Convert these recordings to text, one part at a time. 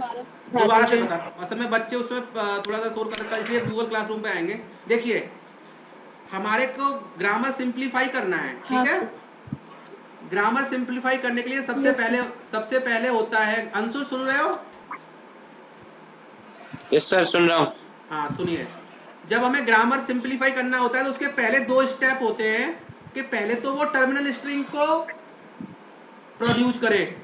दोबारा से बता रहा हूँ, असल में बच्चे उसमें थोड़ा सा शोर कर सकता है, इसलिए गूगल क्लासरूम पे आएंगे। देखिए, हमारे को ग्रामर सिंप्लीफाई करना है, ठीक है। ग्रामर सिंप्लीफाई करने के लिए सबसे पहले होता है, अंशु सुन रहे हो? यस सर, सुन रहा हूँ। हाँ सुनिए, जब हमें ग्रामर सिंप्लीफाई करना होता है तो उसके पहले 2 स्टेप होते हैं कि पहले तो वो टर्मिनल स्ट्रिंग को प्रोड्यूस करे,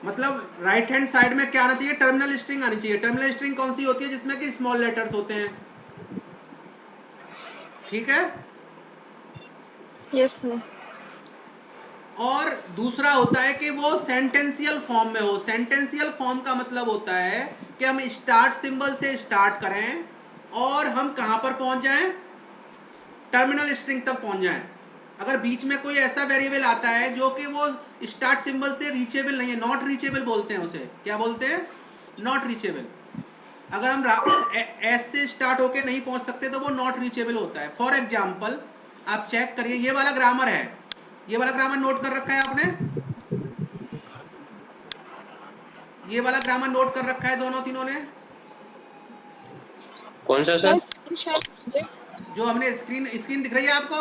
मतलब राइट हैंड साइड में क्या आना चाहिए, टर्मिनल स्ट्रिंग आनी चाहिए। टर्मिनल स्ट्रिंग कौन सी होती है? जिसमें कि स्मॉल लेटर्स होते हैं, ठीक है। Yes sir. और दूसरा होता है कि वो सेंटेंशियल फॉर्म में हो। सेंटेंशियल फॉर्म का मतलब होता है कि हम स्टार्ट सिंबल से स्टार्ट करें और हम कहां पर पहुंच जाएं, टर्मिनल स्ट्रिंग तक पहुंच जाएं। अगर बीच में कोई ऐसा वेरिएबल आता है जो कि वो स्टार्ट सिंबल से रीचेबल नहीं है, नॉट रीचेबल बोलते हैं उसे, क्या बोलते हैं? Not reachable. अगर हम एस से स्टार्ट होके नहीं पहुंच सकते तो वो नॉट रीचेबल होता है। फॉर एग्जाम्पल आप चेक करिए, ये वाला ग्रामर है, ये वाला ग्रामर नोट कर रखा है आपने? ये वाला ग्रामर नोट कर रखा है दोनों तीनों ने? कौन सा सर? जो हमने स्क्रीन दिख रही है आपको?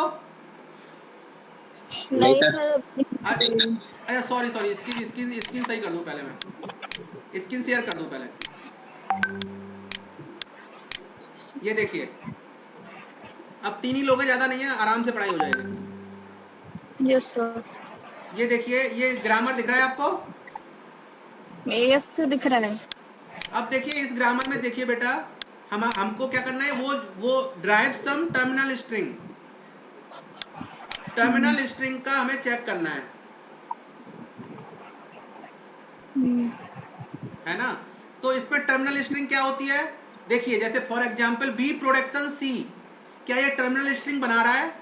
नहीं सर। अच्छा सॉरी, स्क्रीन सही कर दूं पहले, मैं स्क्रीन शेयर कर दूं पहले। ये देखिए, अब 3 ही लोग हैं, ज़्यादा नहीं है, आराम से पढ़ाई हो जाएगी। Yes sir. ये देखिए, ये ग्रामर दिख रहा है आपको? यस सर दिख रहा है। अब देखिए इस ग्रामर में देखिए बेटा, हमको क्या करना है, वो ड्राइव सम टर्मिनल स्ट्रिंग, टर्मिनल स्ट्रिंग का हमें चेक करना है ना। तो इसमें टर्मिनल स्ट्रिंग क्या होती है? देखिए, जैसे फॉर एग्जांपल बी प्रोडक्शन सी, क्या ये टर्मिनल स्ट्रिंग बना रहा है?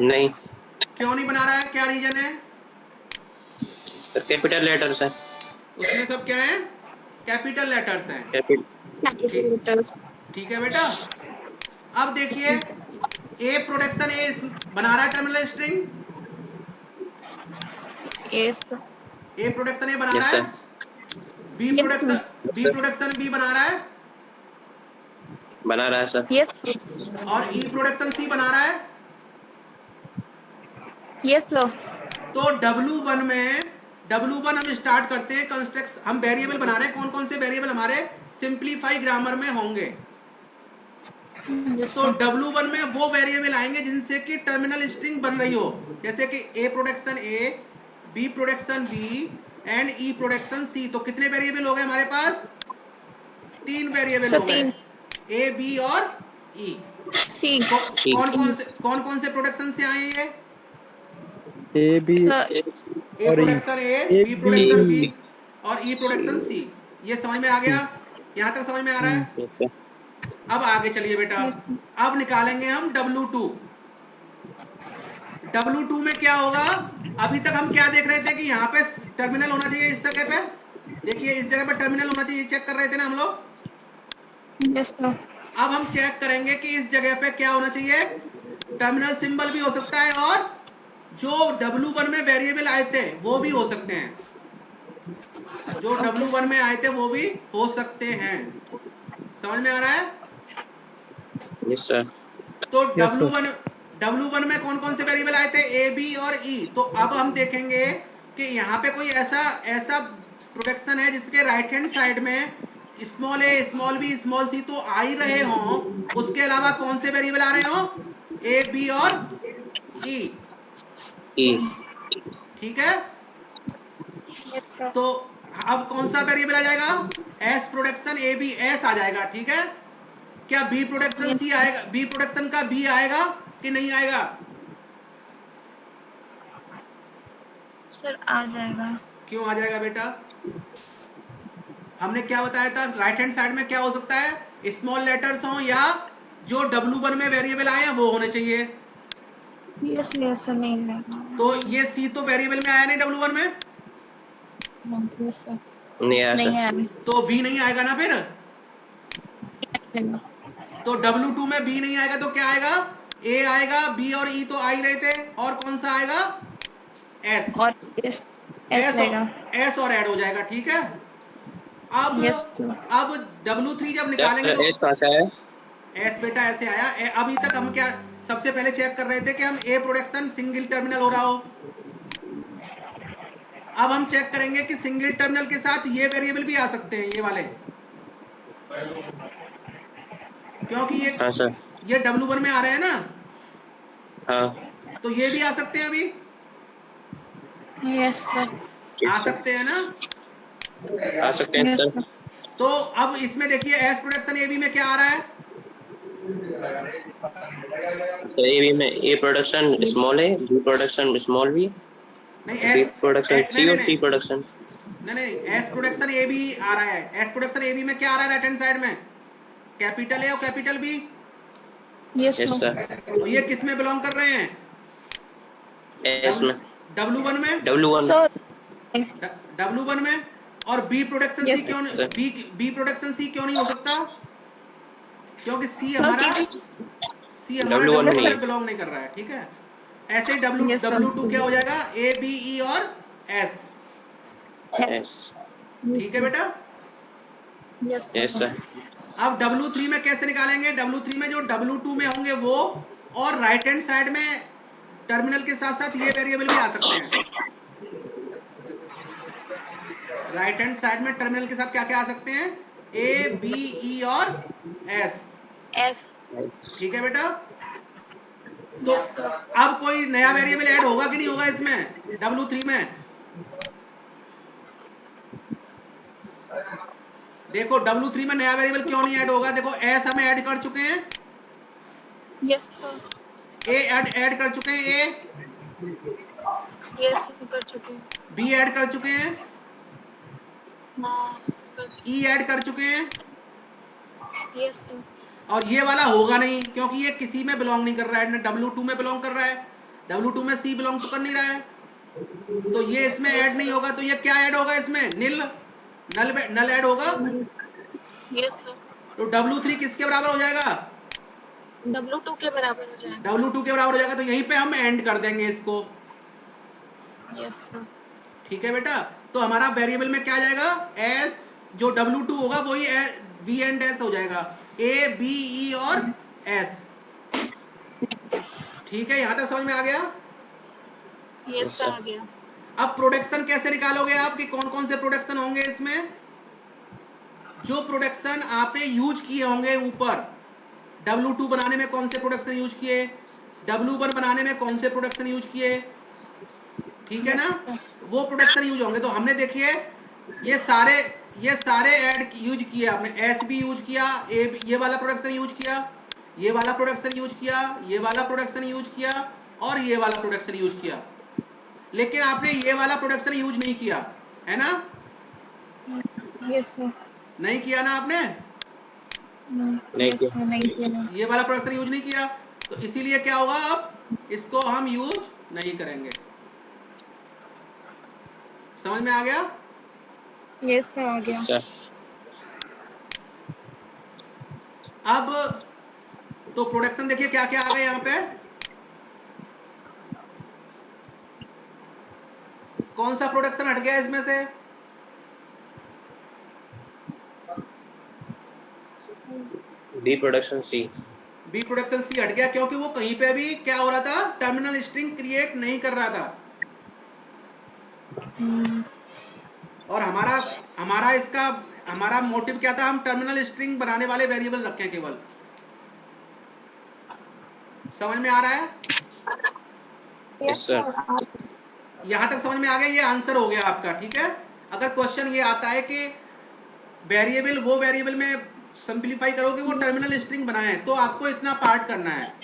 नहीं। क्यों नहीं बना रहा है, क्या रीजन है? सर कैपिटल लेटर्स है उसमें सब क्या है? कैपिटल लेटर्स हैं। ठीक है बेटा। अब देखिए, ए प्रोडक्शन ए बना रहा है टर्मिनल स्ट्रिंग, यस ए प्रोडक्शन ए बना रहा यस है, सर। बी प्रोडक्शन बी बना रहा है, बना रहा है सर। यस और ई प्रोडक्शन सी बना रहा है। Yes sir. तो W1 में, W1 हम स्टार्ट करते हैं कंस्ट्रक्ट, हम वेरिएबल बना रहे हैं, कौन कौन से वेरिएबल हमारे सिंप्लीफाई ग्रामर में होंगे। तो W1 में वो वेरिएबल आएंगे जिनसे कि टर्मिनल स्ट्रिंग बन रही हो, जैसे कि A production A, B production B and E production C. तो कितने वेरिएबल हो गए हमारे पास? 3 वेरिएबल हो गए, ए बी और ई। सी। कौन कौन से प्रोडक्शन से आए ये? A B A production A, B production B और ई प्रोडक्शन सी। ये समझ में आ गया? यहाँ तक समझ में आ रहा है? Yes sir. अब आगे चलिए बेटा, अब निकालेंगे हम W2। W2 में क्या होगा? अभी तक हम क्या देख रहे थे कि यहाँ पे टर्मिनल होना चाहिए, इस जगह पे देखिए, इस जगह पे टर्मिनल होना चाहिए, चेक कर रहे थे ना हम लोग। Yes sir. अब हम चेक करेंगे कि इस जगह पे क्या होना चाहिए, टर्मिनल सिंबल भी हो सकता है और जो W1 में वेरिएबल आए थे वो भी हो सकते हैं, जो W1 में आए थे वो भी हो सकते हैं। समझ में आ रहा है? Yes sir. तो W1 में कौन कौन से वेरिएबल आए थे? ए बी और ई। तो अब हम देखेंगे कि यहाँ पे कोई ऐसा प्रोडक्शन है जिसके राइट हैंड साइड में स्मॉल ए, स्मॉल बी, स्मॉल सी तो आ ही रहे हों, उसके अलावा कौन से वेरिएबल आ रहे हों? ए बी और ई। ठीक है। Yes sir. तो अब कौन सा वेरिएबल आ जाएगा? S production A B, S आ जाएगा, ठीक है। क्या बी प्रोडक्शन सी आएगा? बी प्रोडक्शन का बी आएगा कि नहीं आएगा? सर आ जाएगा। क्यों आ जाएगा बेटा? हमने क्या बताया था, राइट हैंड साइड में क्या हो सकता है? स्मॉल लेटर्स हो या जो W1 में वेरिएबल आए हैं वो होने चाहिए। Yes yes sir. नहीं तो ये सी तो वेरिएबल में आया नहीं W1 में, यस सर। नहीं आया सर। तो बी नहीं आएगा ना फिर। तो W2 में बी नहीं आएगा तो क्या आएगा? ए आएगा, बी और ई तो आ ही रहे थे, और कौन सा आएगा? एस। और यस एस रहेगा। एस और ऐड हो जाएगा, ठीक है। अब यस सर। अब W3 जब निकालेंगे सर तो एस कहाँ से आया? एस बेटा ऐसे आया। अभी तक हम क्या सबसे पहले चेक कर रहे थे कि हम ए प्रोडक्शन सिंगल टर्मिनल हो रहा हो। अब हम चेक करेंगे कि सिंगल टर्मिनल के साथ ये वेरिएबल भी आ सकते हैं, ये वाले, क्योंकि हाँ सर। ये W1 में आ रहे हैं ना, हाँ तो ये भी आ सकते हैं अभी, यस सर। ठीक आ सर, सकते हैं ना। आ सकते हैं यस सर। सर। तो अब इसमें देखिए एस प्रोडक्शन ए बी में क्या आ रहा है, सर ए बी में ए प्रोडक्शन स्मॉल है, बी प्रोडक्शन स्मॉल बी, नहीं बी एस प्रोडक्शन नहीं सी नहीं और सी नहीं प्रोडक्शन। नहीं नहीं एस प्रोडक्शन ए बी आ रहा है। एस प्रोडक्शन ए बी में क्या आ रहा है राइट हैंड साइड में, कैपिटल ए और capital B. Yes yes sir. Sir. तो ये किस में बिलोंग कर रहे हैं, एस में, W1 में, W1। सर। W1 में। और बी प्रोडक्शन सी यस क्यों, सर। बी प्रोडक्शन सी क्यों नहीं हो सकता, क्योंकि सी सर हमारा W1 में W1 नहीं में है। बिलोंग नहीं कर रहा है, ठीक है। ऐसे ही यस सर। W2 क्या हो जाएगा, ए बी ई और एस, यस ठीक है बेटा। Yes yes sir. सर। अब W3 में कैसे निकालेंगे, W3 में जो W2 में होंगे वो, और राइट हैंड साइड में टर्मिनल के साथ साथ ये वेरिएबल भी आ सकते हैं। राइट हैंड साइड में टर्मिनल के साथ क्या क्या आ सकते हैं, ए बी ई और एस, एस। ठीक है बेटा। तो यस सर। अब कोई नया वेरिएबल ऐड होगा कि नहीं होगा इसमें W3 में, देखो W3 में नया वेरिएबल क्यों नहीं ऐड होगा, देखो एस हम ऐड कर चुके हैं, यस सर। ए ऐड कर चुके हैं, ए यस कर चुके हैं। बी ऐड कर चुके हैं, हाँ कर चुके ई ऐड कर चुके हैं, हैं। Yes sir. और ये वाला होगा नहीं क्योंकि ये किसी में बिलोंग नहीं कर रहा है, ना W2 में बिलोंग कर रहा है, W2 में सी बिलोंग तो कर नहीं रहा है, तो ये इसमें ऐड नहीं होगा। तो ये क्या ऐड होगा इसमें, नल ऐड होगा। Yes sir. तो W3 किसके बराबर हो जाएगा, W2 के बराबर हो जाएगा। W2 के बराबर हो जाएगा। तो यहीं पे हम एंड कर देंगे इसको, यस सर। ठीक है बेटा। तो हमारा वेरिएबल में क्या आ जाएगा, एस, जो W2 होगा वही वी एंड एस हो जाएगा, ए बी ई और एस, ठीक है। यहां तक समझ में आ गया। यस सर आ गया। अब प्रोडक्शन कैसे निकालोगे आप, कि कौन कौन से प्रोडक्शन होंगे इसमें, जो प्रोडक्शन आपने यूज किए होंगे ऊपर, W2 बनाने में कौन से प्रोडक्शन यूज किए, W1 बनाने में कौन से प्रोडक्शन यूज किए, ठीक है ना, वो प्रोडक्शन यूज होंगे। तो हमने देखिए ये सारे ऐड यूज किए आपने, एस भी यूज किया, ये वाला प्रोडक्शन यूज किया, ये वाला प्रोडक्शन यूज किया, ये वाला प्रोडक्शन यूज किया, और ये वाला प्रोडक्शन यूज किया, लेकिन आपने ये वाला प्रोडक्शन यूज नहीं किया है ना, यस सर। नहीं किया ना आपने, नहीं यस किया। सर नहीं किया। ये वाला प्रोडक्शन यूज नहीं किया, तो इसीलिए क्या होगा, अब इसको हम यूज नहीं करेंगे। समझ में आ गया। यस सर आ गया। सर अब तो प्रोडक्शन देखिए क्या क्या आ गए यहाँ पे, कौन सा प्रोडक्शन हट गया इसमें से, बी प्रोडक्शन सी। बी प्रोडक्शन सी हट गया, क्योंकि वो कहीं पे भी क्या हो रहा था, टर्मिनल स्ट्रिंग क्रिएट नहीं कर रहा था, और हमारा मोटिव क्या था, हम टर्मिनल स्ट्रिंग बनाने वाले वेरिएबल रखें केवल। समझ में आ रहा है, यस सर। यहां तक समझ में आ गया, ये आंसर हो गया आपका, ठीक है। अगर क्वेश्चन ये आता है कि वेरिएबल, वो वेरिएबल में सिंपलीफाई करोगे वो टर्मिनल स्ट्रिंग बनाए, तो आपको इतना पार्ट करना है।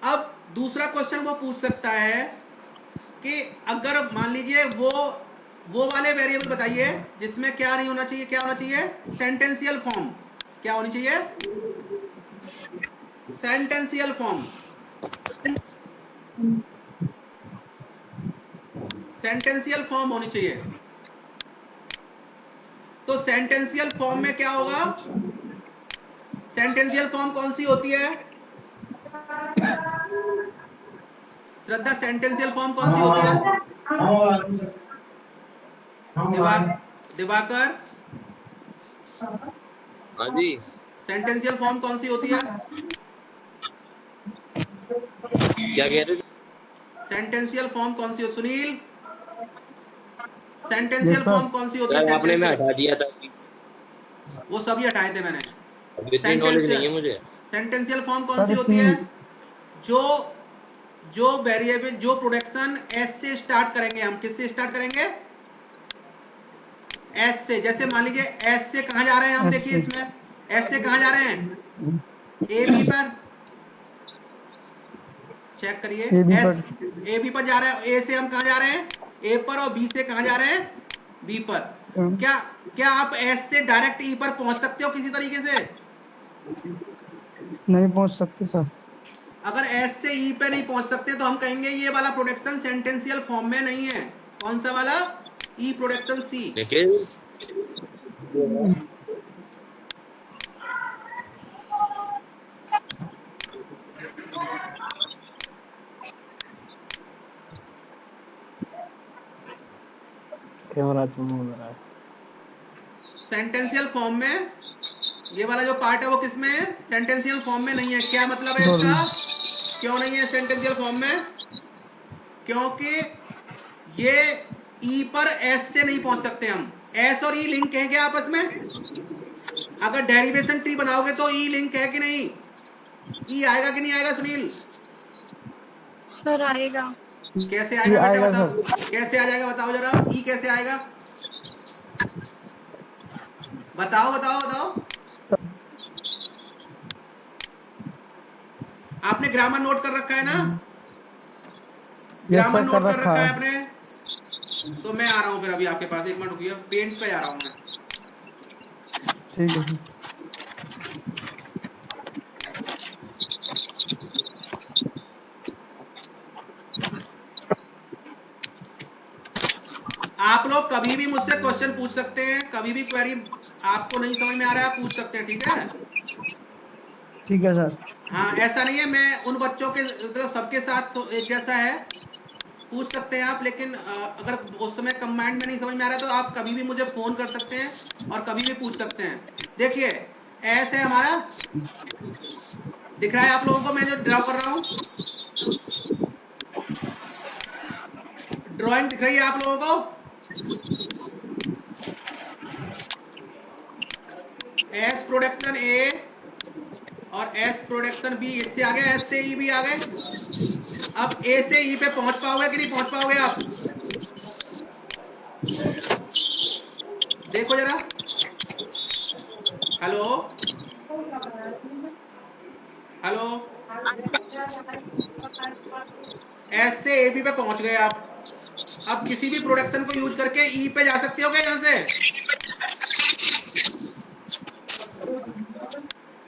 अब दूसरा क्वेश्चन वो पूछ सकता है कि अगर मान लीजिए वो वाले वेरिएबल बताइए जिसमें क्या नहीं होना चाहिए, क्या होना चाहिए, सेंटेंशियल फॉर्म, क्या होनी चाहिए, सेंटेंशियल फॉर्म, सेंटेंशियल फॉर्म होनी चाहिए। तो सेंटेंशियल फॉर्म में क्या होगा, सेंटेंशियल फॉर्म कौन सी होती है श्रद्धा, सेंटेंशियल फॉर्म कौन सी होती है, दिवाकर, हाँ जी, सेंटेंशियल फॉर्म कौन सी होती है? क्या कह रहे थे? सेंटेंशियल फॉर्म कौन सी हो Sunil? Yes sentential sir. Form कौन सी होती है? सर आपने मैं सेंटेंशियल, हटा दिया था, वो सभी हटाए थे मैंने। अब इतनी नॉलेज नहीं सेंटेंशियल, है मुझे। सेंटेंशियल फॉर्म कौन सी सर होती है? इतनी जो जो वेरिएबल, जो प्रोडक्शन एस से स्टार्ट करेंगे हम, किससे स्टार्ट करेंगे? एस से। जैसे मान लीजिए एस से कहाँ जा रहे हैं हम, देखिए ऐसे इसमें एस से कहाँ जा रहे हैं? ए बी पर, चेक करिए। ए बी एस पर। ए बी पर जा रहे हैं, ए से हम कहाँ जा रहे हैं? ए पर, और बी से कहाँ जा रहे हैं? बी पर। क्या क्या आप एस से डायरेक्ट ई पर पहुंच सकते हो किसी तरीके से? नहीं पहुंच सकते सर। अगर एस से ई पे नहीं पहुंच सकते तो हम कहेंगे ये वाला प्रोडक्शन सेंटेंशियल फॉर्म में नहीं है। कौन सा वाला? ई प्रोडक्शन सी। लेकिन कैमरा चूम हो रहा है। सेंटेंशियल फॉर्म में ये वाला जो पार्ट है वो किस में है? सेंटेंशियल फॉर्म में नहीं है। क्या मतलब है सॉरी। इसका? क्यों नहीं है सेंटेंशियल फॉर्म में? क्योंकि ये ई पर एस से नहीं पहुंच सकते हम। एस और ई लिंक है क्या आपस में? अगर डेरिवेशन ट्री बनाओगे तो ई लिंक है कि नहीं? ई आएगा कि नहीं आएगा सुनील? सर आएगा। कैसे ये आएगा बेटा आएगा बताओ? सर। कैसे आ जाएगा बताओ जरा, ई कैसे आएगा? बताओ बताओ बताओ। आपने ग्रामर नोट कर रखा है ना? यस ग्रामर सर कर नोट कर रखा रखा है है। आपने? तो मैं आ रहा हूं फिर अभी आपके पास, एक मिनट रुकिए, पेंट पे आ रहा हूं मैं। ठीक है सर। आप लोग कभी भी मुझसे क्वेश्चन पूछ सकते हैं, कभी भी क्वेरी आपको नहीं समझ में आ रहा है आप पूछ सकते हैं, ठीक है? ठीक है सर। हाँ, ऐसा नहीं है मैं उन बच्चों के मतलब सबके साथ तो एक जैसा है, पूछ सकते हैं आप, लेकिन अगर उस समय कमांड में नहीं समझ में आ रहा है तो आप कभी भी मुझे फोन कर सकते हैं और कभी भी पूछ सकते हैं। देखिए ऐसे है हमारा, दिख रहा है आप लोगों को मैं जो ड्रॉ कर रहा हूँ? ड्राइंग दिख रही है आप लोगों को? एस प्रोडक्शन ए और एस प्रोडक्शन बी, इससे आ गए, एस से ई भी आ गए। अब ए से ई पे पहुंच पाओगे कि नहीं पहुंच पाओगे आप? देखो जरा। हेलो हेलो, एस से ए बी पे पहुंच गए आप। अब किसी भी प्रोडक्शन को यूज करके ई पे जा सकते हो क्या यहां से?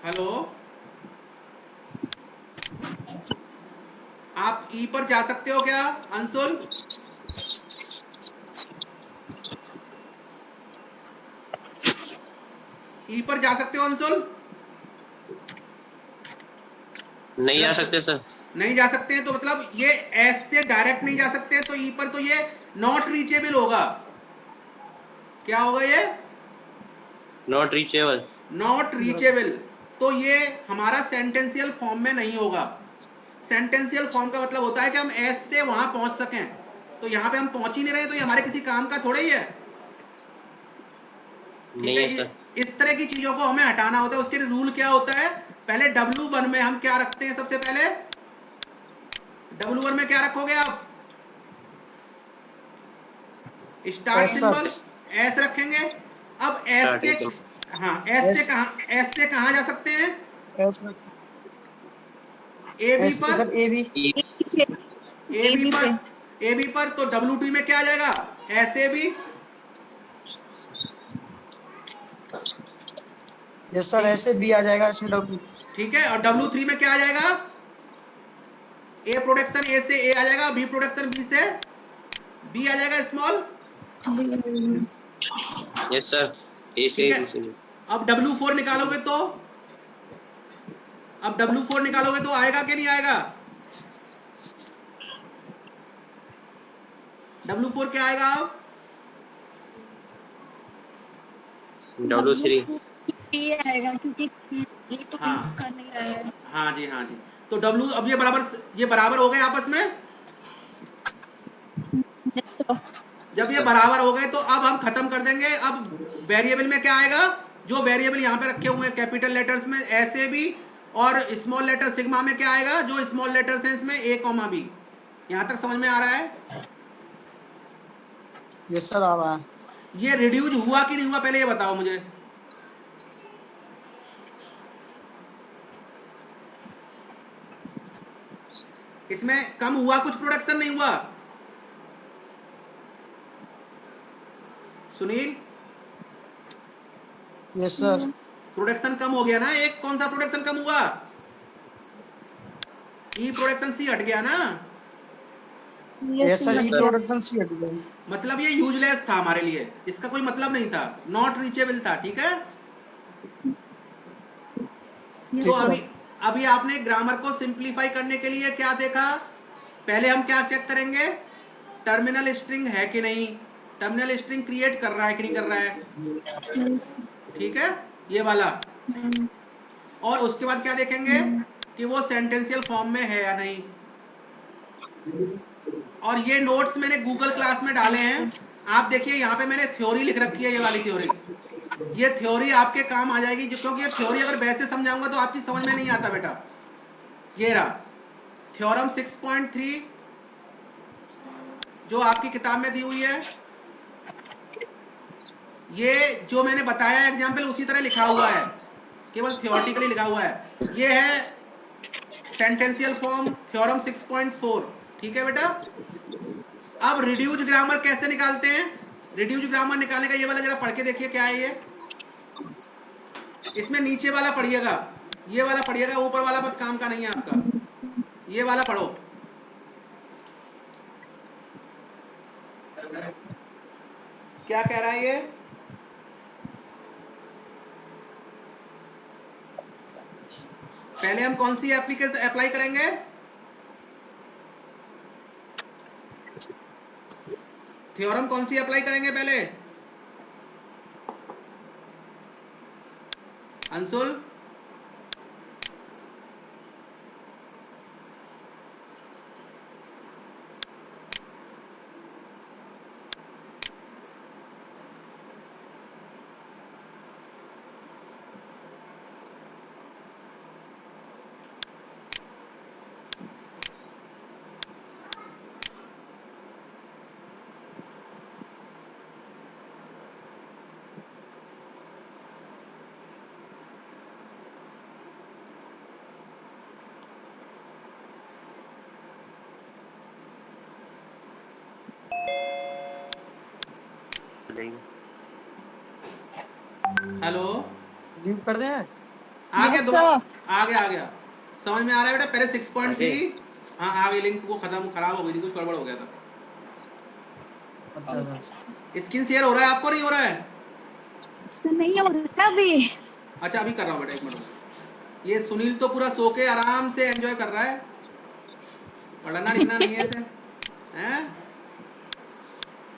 हेलो, आप ई पर जा सकते हो क्या अंशुल? ई पर जा सकते हो अंशुल? नहीं आ सकते सर। नहीं जा सकते हैं तो मतलब ये एस से डायरेक्ट नहीं जा सकते, तो ई पर तो ये नॉट रीचेबल होगा। क्या होगा ये? Not reachable. Not reachable. तो ये हमारा सेंटेंशियल फॉर्म में नहीं होगा। सेंटेंशियल फॉर्म का मतलब होता है कि हम एस से वहां पहुंच सकें, तो यहां पे हम पहुंच ही नहीं रहे तो ये हमारे किसी काम का थोड़ा ही है। ठीक नहीं है, है सर। इस तरह की चीजों को हमें हटाना होता है। उसके लिए रूल क्या होता है? पहले W1 में हम क्या रखते हैं? सबसे पहले W1 में क्या रखोगे आप? स्टार्ट सिंबल एस रखेंगे। अब एस स्टार्टिंग से से, हाँ एस से कहाँ जा सकते हैं? ए बी पर, ई ए बी AB पर, पे। ए बी पर, तो W2 में क्या आ जाएगा? S A B. Yes sir, ऐसे बी आ जाएगा इसमें डब्ल्यू। ठीक है, और W3 में क्या आ जाएगा? ए प्रोडक्शन ए से ए आ जाएगा, बी प्रोडक्शन बी से बी आ जाएगा स्मॉल। यस सर, ए से ठीक है, बी से। अब W4 निकालोगे तो, अब W4 निकालोगे तो आएगा कि नहीं आएगा? W4 क्या आएगा अब? W3 ये आएगा क्योंकि ये तो हाँ कर नहीं रहा है। हाँ जी हाँ जी। तो W अब ये बराबर हो गए आपस में। Yes, sir. जब ये बराबर हो गए तो अब हम खत्म कर देंगे। अब वेरिएबल में क्या आएगा? जो वेरिएबल यहाँ पे रखे हुए हैं कैपिटल लेटर्स में ऐसे भी, और स्मॉल लेटर सिग्मा में क्या आएगा? जो स्मॉल लेटर्स हैं इसमें A, B। यहाँ तक समझ में आ रहा है? यस सर आ रहा है। ये रिड्यूज हुआ कि नहीं हुआ पहले ये बताओ मुझे। इसमें कम हुआ कुछ, प्रोडक्शन नहीं हुआ? Sunil, yes sir. प्रोडक्शन कम हो गया ना एक। कौन सा प्रोडक्शन कम हुआ? ई प्रोडक्शन सी हट गया ना। यस सर Yes, ई sir. प्रोडक्शन सी हट गया। मतलब ये यूजलेस था हमारे लिए, इसका कोई मतलब नहीं था, नॉट रीचेबल था। ठीक है। Yes, तो ठीक sir. अभी सर। अभी आपने ग्रामर को सिंप्लीफाई करने के लिए क्या देखा? पहले हम क्या चेक करेंगे? टर्मिनल स्ट्रिंग है कि नहीं, टर्मिनल स्ट्रिंग क्रिएट कर रहा है कि नहीं कर रहा है। ठीक है, ये वाला। और उसके बाद क्या देखेंगे कि वो सेंटेंशियल फॉर्म में है या नहीं। और ये नोट्स मैंने गूगल क्लास में डाले हैं। आप देखिए यहाँ पे मैंने थ्योरी लिख रखी है, ये वाली थ्योरी। ये थ्योरी आपके काम आ जाएगी, क्योंकि ये थ्योरी अगर वैसे समझाऊंगा तो आपकी समझ में नहीं आता बेटा। ये रहा थ्योरम 6.3 जो आपकी किताब में दी हुई है। ये जो मैंने बताया एग्जाम्पल उसी तरह लिखा हुआ है, केवल थियोरेटिकली लिखा हुआ है। ये है सेंटेंशियल फॉर्म थ्योरम 6.4। ठीक है बेटा। अब रिड्यूज ग्रामर कैसे निकालते हैं? रिड्यूज ग्रामर निकालने का ये वाला जरा पढ़ के देखिए क्या है ये। इसमें नीचे वाला पढ़िएगा, ये वाला पढ़िएगा, ऊपर वाला बस काम का नहीं है आपका। ये वाला पढ़ो। क्या कह रहा है ये? पहले हम कौन सी एप्लीकेशन अप्लाई करेंगे? थ्योरम कौन सी अप्लाई करेंगे पहले? अंशुल, हेलो, लीव कर दें? आ गया Yes, दो, sir. आ गया समझ में आ रहा है बेटा। पहले 6.3 हाँ आ गई, लिंक वो खत्म खराब हो गई थी, कुछ गड़बड़ हो गया था। अच्छा सर। स्क्रीन शेयर हो रहा है आपको, नहीं हो रहा है? तो नहीं हो रहा अभी। अच्छा अभी कर रहा हूँ बेटा, एक मिनट। ये सुनील तो पूरा सो के आराम से एंजॉय कर रहा है, पढ़ना लिखना नहीं है इसे, हैं?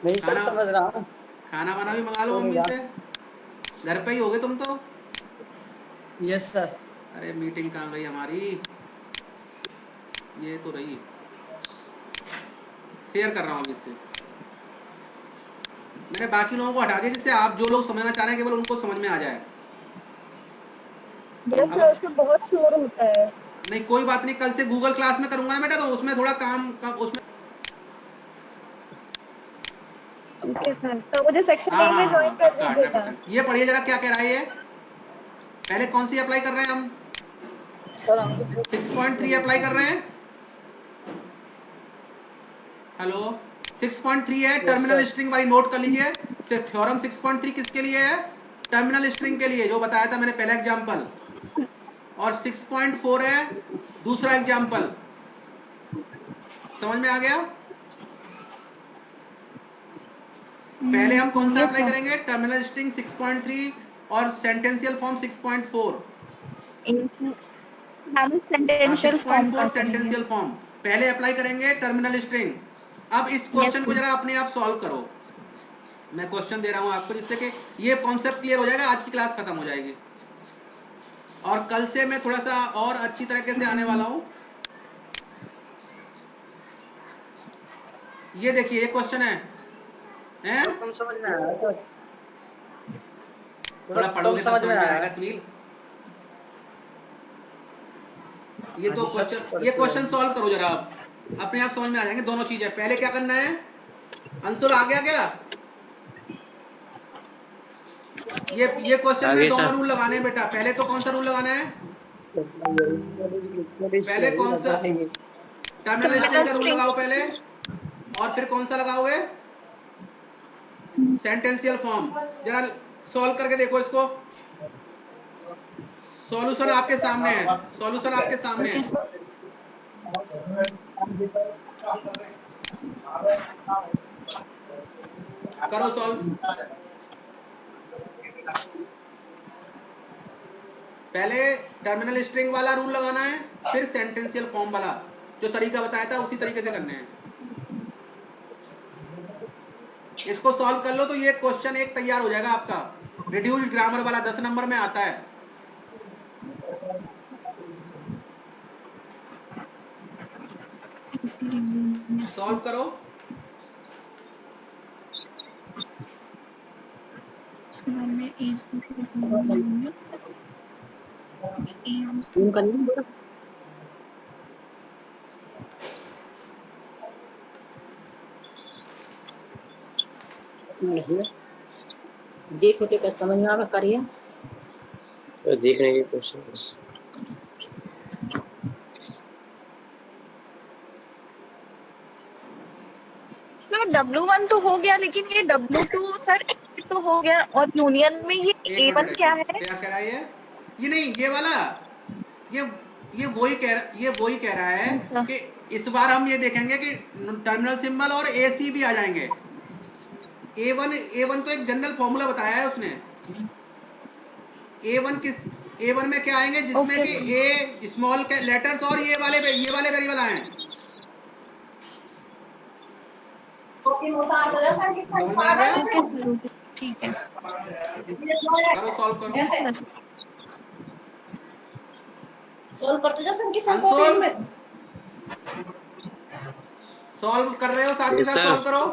नहीं सर खाना समझ रहा हूँ। खाना वाना भी मंगा लो सो मम्मी नहीं से। घर पे ही होगे तुम तो। Yes sir. अरे मीटिंग कहाँ गई हमारी? ये तो रही, शेयर कर रहा हूँ अभी इसको। मैंने बाकी लोगों को हटा दिया, जिससे आप जो लोग समझना चाह रहे हैं केवल उनको समझ में आ जाए। Yes, sir. उसमें बहुत शोर होता है। नहीं कोई बात नहीं, कल से गूगल क्लास में करूंगा ना बेटा, तो उसमें थोड़ा काम उसमें। ओके सर, तो मुझे सेक्शन हाँ ए में ज्वाइन कर पक्का, दीजिएगा। 100%। ये पढ़िए जरा क्या कह रहा है ये। पहले कौन सी अप्लाई कर रहे हैं हम? सर हम 6.3 अप्लाई कर रहे हैं। हेलो, 6.3 है, टर्मिनल स्ट्रिंग वाली नोट कर लीजिए। थ्योरम 6.3 किसके लिए है? टर्मिनल स्ट्रिंग के लिए, जो बताया था मैंने पहला एग्जांपल। और 6.4 है दूसरा एग्जांपल। समझ में आ गया? पहले हम कौन सा Yes, अप्लाई sir. करेंगे? टर्मिनल स्ट्रिंग 6.3 और सेंटेंशियल फॉर्म 6.4। हम सेंटेंशियल फॉर्म 6.4 का करेंगे। सेंटेंशियल फॉर्म पहले अप्लाई करेंगे टर्मिनल स्ट्रिंग। अब इस क्वेश्चन को sir. जरा अपने आप सॉल्व करो। मैं क्वेश्चन दे रहा हूं आपको जिससे कि ये कॉन्सेप्ट क्लियर हो जाएगा, आज की क्लास खत्म हो जाएगी और कल से मैं थोड़ा सा और अच्छी तरीके से आने वाला हूं। ये देखिए ये क्वेश्चन है बहुत कम समझ में आया सर, थोड़ा बहुत कम पढ़ोगे तब समझ समझ में में आया। आएगा सुनील। ये हाँ दो जी सर, क्वेश्चन, पढ़ते ये हैं। क्वेश्चन सॉल्व करो जरा, आप अपने आप समझ में आ जाएंगे। दोनों चीजें पहले क्या करना है, अंशुल आ गया क्या? ये क्वेश्चन में आगे दोनों सर। रूल लगाने हैं बेटा। पहले तो कौन सा रूल लगाना है, पहले कौन सा टर्मिनल स्ट्रिंग Terminal का रूल string. लगाओ पहले, और फिर कौन सा लगाओगे, सेंटेंशियल फॉर्म। जरा सॉल्व करके देखो इसको, सॉल्यूशन आपके सामने है, सॉल्यूशन आपके सामने है। Okay, sir. करो सॉल्व। पहले टर्मिनल स्ट्रिंग वाला रूल लगाना है, फिर सेंटेंशियल फॉर्म वाला जो तरीका बताया था उसी तरीके से करने हैं। इसको सॉल्व कर लो तो ये क्वेश्चन एक तैयार हो जाएगा आपका, रिड्यूस्ड ग्रामर वाला 10 नंबर में आता है। सॉल्व करो। देखो तो क्या समझ में आवा करिए। तो देखने की कोशिश। सर W1 तो हो गया, लेकिन ये W2 सर तो हो गया, और यूनियन में ये एक A1 मिनट, क्या है? क्या कह रहा है ये नहीं ये वाला, ये ये वही कह रहा है अच्छा, कि इस बार हम ये देखेंगे कि टर्मिनल सिंबल और AC भी आ जाएंगे। A1 तो एक जनरल फॉर्मूला बताया है उसने। A1 में क्या आएंगे, जिसमें ओके कि सर. A स्मॉल लेटर्स और ये वाले वेरिएबल आए हैं। समझ में आ गया? ओके सर, ओके, ठीक है करो सॉल्व करो। सर. सॉल्व करते जा संकी अंशुल में। सॉल्व कर रहे हो, साथ के यस साथ सर। सॉल्व करो।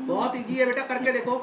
बहुत इजी है बेटा, करके देखो।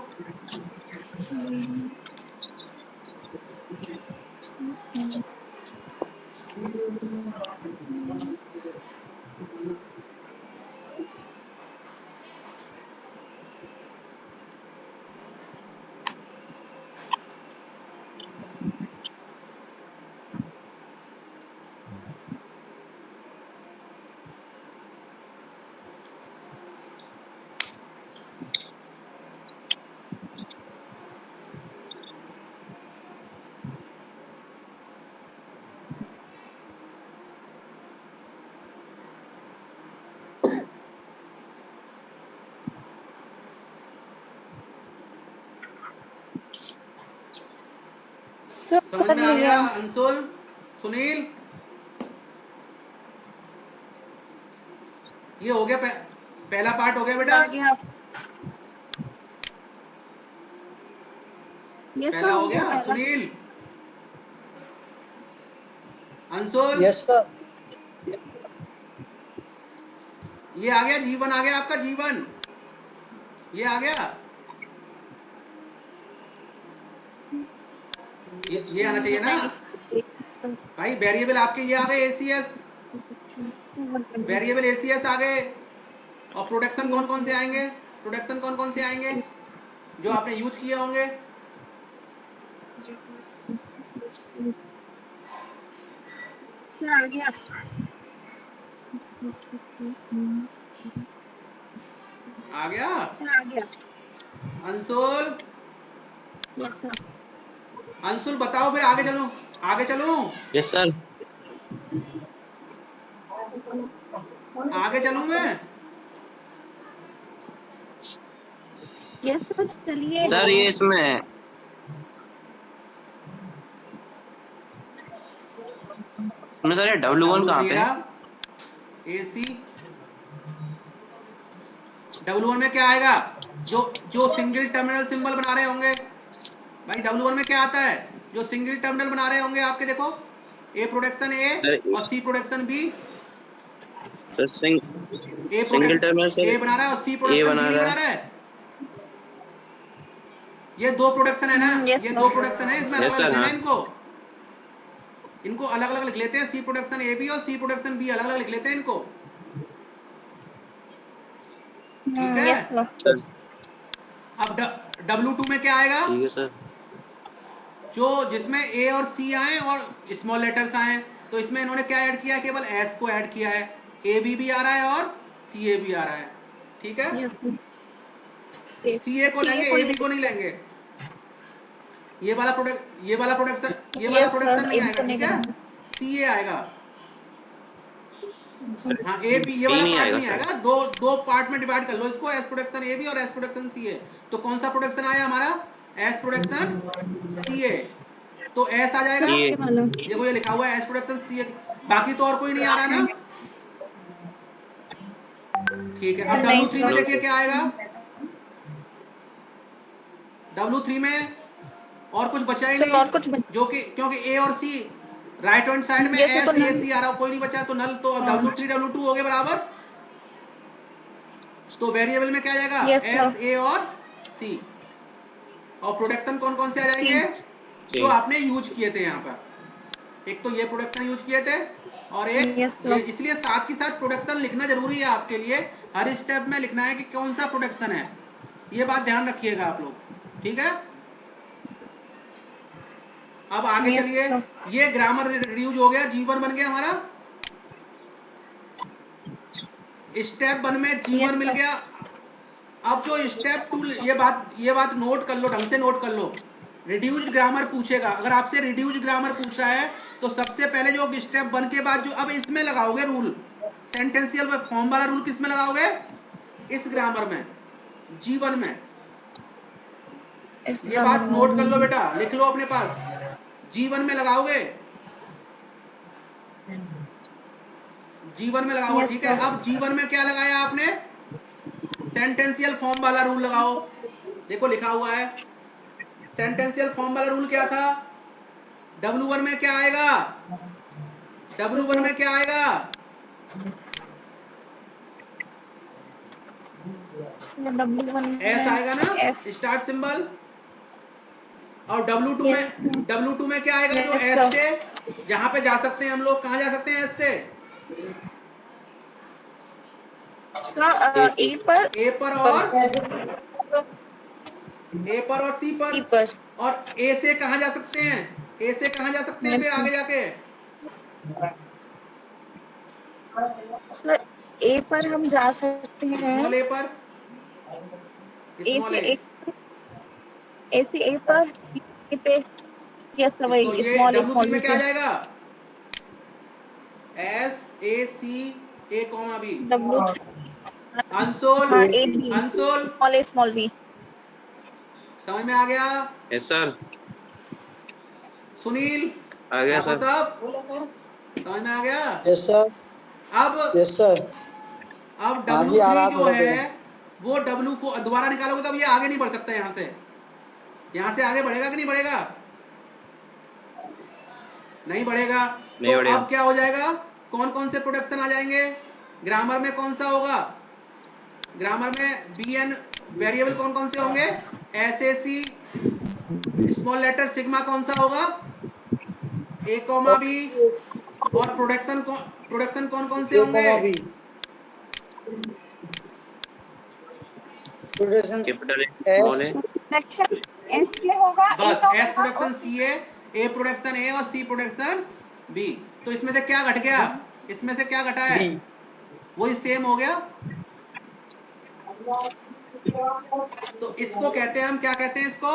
समझ कर में आ गया लिया. अंशुल, सुनील? ये हो गया पहला पार्ट हो गया बेटा। आ गया. ये सर पहला हो हो गया गया पहला. सुनील। अंशुल यस सर, ये आ गया, जीवन आ गया आपका, जीवन ये आ गया, ये आना चाहिए ना भाई। वेरिएबल आपके ये आ गए ACS, वेरिएबल ACS आ गए। और प्रोडक्शन कौन कौन से आएंगे, प्रोडक्शन कौन कौन से आएंगे जो आपने यूज किए होंगे। आ गया. आ गया आ गया. अंशुल? Yes sir. अंशुल बताओ फिर, आगे चलूं, आगे चलूं, यस सर। आगे चलूं मैं? यस सर, चलिए. सर ये इसमें इसमें सर ये W1 कहाँ पे है? AC W1 में क्या आएगा? जो सिंगल टर्मिनल सिंबल बना रहे होंगे भाई, W1 में क्या आता है? जो सिंगल टर्मिनल बना रहे होंगे आपके, देखो A प्रोडक्शन A और C प्रोडक्शन B। तो सिंगल टर्मिनल से A बना रहा है और C A प्रोडक्शन बना B नहीं रहा बना है। रहा है। ये दो प्रोडक्शन है ना, yes, ये sir. दो प्रोडक्शन है, इसमें अलग Yes, अलग sir, लिखना है हाँ। इनको अलग अलग लिख लेते हैं। C प्रोडक्शन AB और C प्रोडक्शन B अलग अलग लिख लेते हैं इनको, ठीक है। yes, sir. सर अब W2 में क्या आएगा? ठीक है सर। जो जिसमें A और C आए और स्मॉल लेटर्स आए, तो इसमें इन्होंने क्या ऐड किया? केवल S को ऐड किया है। AB भी आ रहा है और CA भी आ रहा है, ठीक है। Yes, sir. CA को लेंगे, AB को नहीं लेंगे। ये वाला प्रोडक्शन Yes, sir. नहीं AB आएगा, को नहीं ठीक है। लेंगे। CA आएगा, हाँ। AB ये वाला नहीं पार्ट आएगा नहीं सर। आएगा। दो पार्ट में डिवाइड कर लो इसको, S प्रोडक्शन AB और S प्रोडक्शन CA। तो कौन सा प्रोडक्शन आया हमारा? S production CA। तो S आ जाएगा, ये देखो ये लिखा हुआ है S प्रोडक्शन CA। बाकी तो और कोई नहीं आ रहा ना, ठीक है। अब नहीं, W3 में sir. देखिए क्या आएगा। W3 में और कुछ बचा ही Sir, और कुछ नहीं, जो कि क्योंकि A और C राइट हैंड साइड में Yes, sir, S तो A नल। C आ रहा, कोई नहीं बचा, तो नल। तो हाँ। W3 W2 हो गए बराबर। तो वेरिएबल में क्या आ जाएगा? Yes, sir. S A और C। और प्रोडक्शन कौन कौन से आ जाएंगे? जो आपने यूज किए थे यहाँ पर। एक तो ये प्रोडक्शन यूज किए थे और एक Yes, sir. ये, इसलिए साथ के साथ प्रोडक्शन लिखना जरूरी है आपके लिए। हर स्टेप में लिखना है कि कौन सा प्रोडक्शन है, ये बात ध्यान रखिएगा आप लोग, ठीक है। अब आगे Yes, चलिए, sir. ये ग्रामर रिड्यूस हो गया, G1 बन गया हमारा। स्टेप 1 में G1 Yes, मिल sir. गया। अब जो स्टेप 2, ये बात नोट कर लो, ढंग से नोट कर लो। रिड्यूस्ड ग्रामर पूछेगा, अगर आपसे रिड्यूस्ड ग्रामर पूछ रहा है तो सबसे पहले जो स्टेप 1 के बाद जो अब इसमें लगाओगे रूल, सेंटेंशियल फॉर्म वाला रूल किस में लगाओगे? इस ग्रामर में, G1 में। ये बात नोट कर लो बेटा, लिख लो अपने पास, G1 में लगाओगे, G1 में लगाओगे, Yes, ठीक है। sir. अब G1 में क्या लगाया आपने? सेंटेंशियल फॉर्म वाला रूल लगाओ। देखो लिखा हुआ है सेंटेंशियल फॉर्म वाला रूल क्या था? W1 में क्या आएगा? W1 में क्या आएगा? S आएगा ना, S. Start symbol. और W2 Yes. में, W2 में क्या आएगा? जो Yes, S sir. से जहां पे जा सकते हैं हम लोग, कहां जा सकते हैं S से? Sir, A पर A पर और C पर। C पर। और A से कहां जा सकते हैं? A से कहां जा सकते हैं फिर आगे जाके? Sir, A पर हम जा सकते हैं। स्मॉल A पर, A स्मॉल से A। A से A पर B पे। Yes, sir, तो वही ये small A, W3 small में B क्या आ पे। जाएगा? S A C A comma B। W3 अंसोल, हाँ, A B अंसोल small A, small B। समझ में आ गया? यस सर, सुनील, आ गया ठाकुर सर। साहब, समझ में आ गया? यस सर, अब यस सर। अब हाँ जी, आ रहा W3 जो थोड़ा है वो W4 दोबारा निकालोगे तब ये आगे नहीं बढ़ सकता। यहाँ से आगे बढ़ेगा कि नहीं बढ़ेगा? नहीं बढ़ेगा। नहीं तो बढ़ेगा। अब क्या हो जाएगा? कौन कौन से प्रोडक्शन आ जाएंगे ग्रामर में? कौन सा होगा ग्रामर में? BN वेरिएबल कौन कौन से होंगे? SAC, स्मॉल लेटर सिग्मा कौन सा होगा? A comma B। और प्रोडक्शन कौन कौन से होंगे? Capital A, small A. Section S में होगा। बस A S production CA, A production A और C प्रोडक्शन B। तो इसमें से क्या घट गया? इसमें से क्या घटा है? वही सेम हो गया। तो इसको कहते हैं हम, क्या कहते हैं इसको?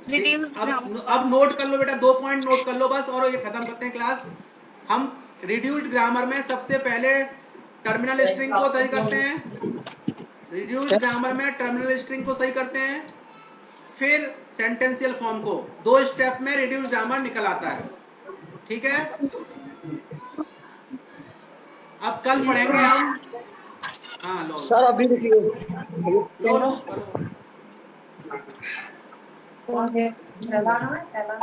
Reduced अब नोट कर लो बेटा, 2 पॉइंट नोट कर लो बस, और ये खत्म करते हैं क्लास। हम रिड्यूस्ड ग्रामर में सबसे पहले टर्मिनल स्ट्रिंग को सही करते हैं। रिड्यूस्ड ग्रामर में टर्मिनल स्ट्रिंग को सही करते हैं। फिर सेंटेंशियल फॉर्म को 2 स्टेप में रिड्यूस ग्रामर निकल आता है। ठीक है, अब कल पढ़ेंगे हम। हाँ लो सर अभी रुकिए लो लो करो। कौन है ऐलान है ऐलान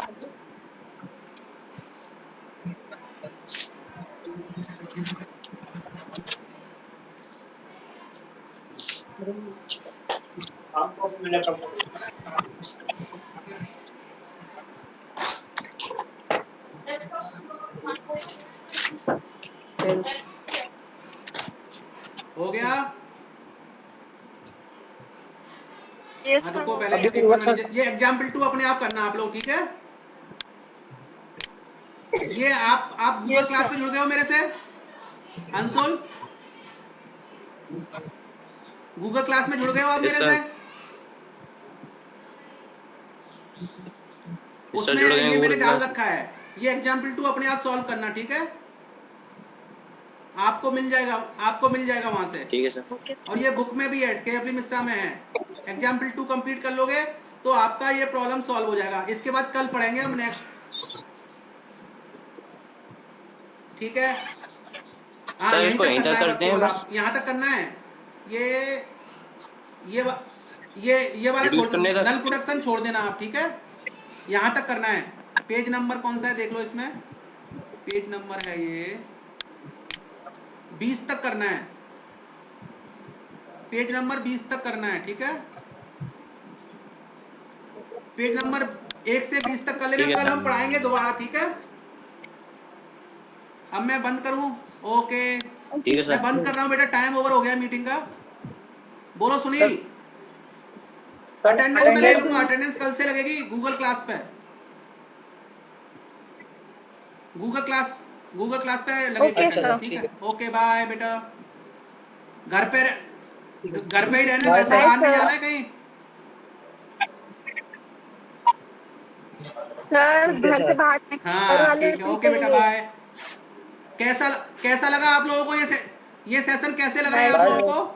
हो गया। यस हाँ सर रुको हो पहले अभी एक भी मिनट वर्षा ये एग्जाम्पल 2 अपने आप करना आप लोग, ठीक है। ये आप गूगल यस क्लास सर पे जुड़ गए हो मेरे से अंशुल, गूगल क्लास में जुड़ गए हो आप यस मेरे सर, से। यस सर उसमें जुड़ गए हैं ये मैंने गूगल डाल क्लास। रखा है, ये एग्जाम्पल 2 अपने आप सॉल्व करना, ठीक है। आपको मिल जाएगा वहां से। ठीक है सर। ओके और ये बुक में भी है, केएफडी मिश्रा में है। एग्जाम्पल 2 कंप्लीट कर लोगे तो आपका ये प्रॉब्लम सॉल्व हो जाएगा। इसके बाद कल पढ़ेंगे हम नेक्स्ट, ठीक है। हाँ सर यहीं इसको तक यहीं करना तक है, बस करते हैं केवल बस, आप यहाँ तक करना है। ये ये वा- ये वाला छोड़, रिड्यूस करने तक। नल प्रोडक्शन छोड़ देना आप, ठीक है। यहाँ तक करना है। पेज नंबर कौन सा है देख लो, इसमें पेज नंबर है ये 20 तक करना है। पेज नंबर 20 तक करना है, ठीक है। पेज नंबर 1 से 20 तक कर लेना, ठीक है कल सर, हम पढ़ाएंगे दोबारा, ठीक है। अब मैं बंद करूं? ओके, ठीक है मैं सर। बंद कर रहा हूं बेटा, टाइम ओवर हो गया मीटिंग का। बोलो सुनील, अटेंडेंस मैं ले अटेंडेंस लूंगा, अटेंडेंस कल से लगेगी गूगल क्लास पे, गूगल क्लास पे लगेगी ओके अच्छा सर अटेंडेंस, ठीक ठीक है। है ओके बाय बेटा। घर पे घर पे ही रहना, बाय घर से सर बाय बाहर नहीं सर जाना है कहीं। सर ठीक है घर से सर बाहर नहीं, घर हाँ वाले ठीक है, भी ओके बेटा चाहिए। बाय। कैसा कैसा लगा आप लोगों को ये सेशन कैसे लग रहे हैं बाय आप बाय सर, लोगों को?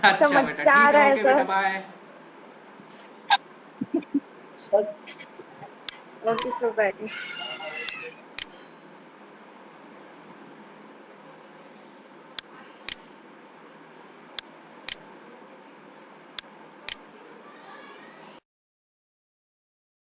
अच्छा समझ बेटा आ ठीक रहा है, है ओके बेटा sir. Bye. Sir okay sir bye.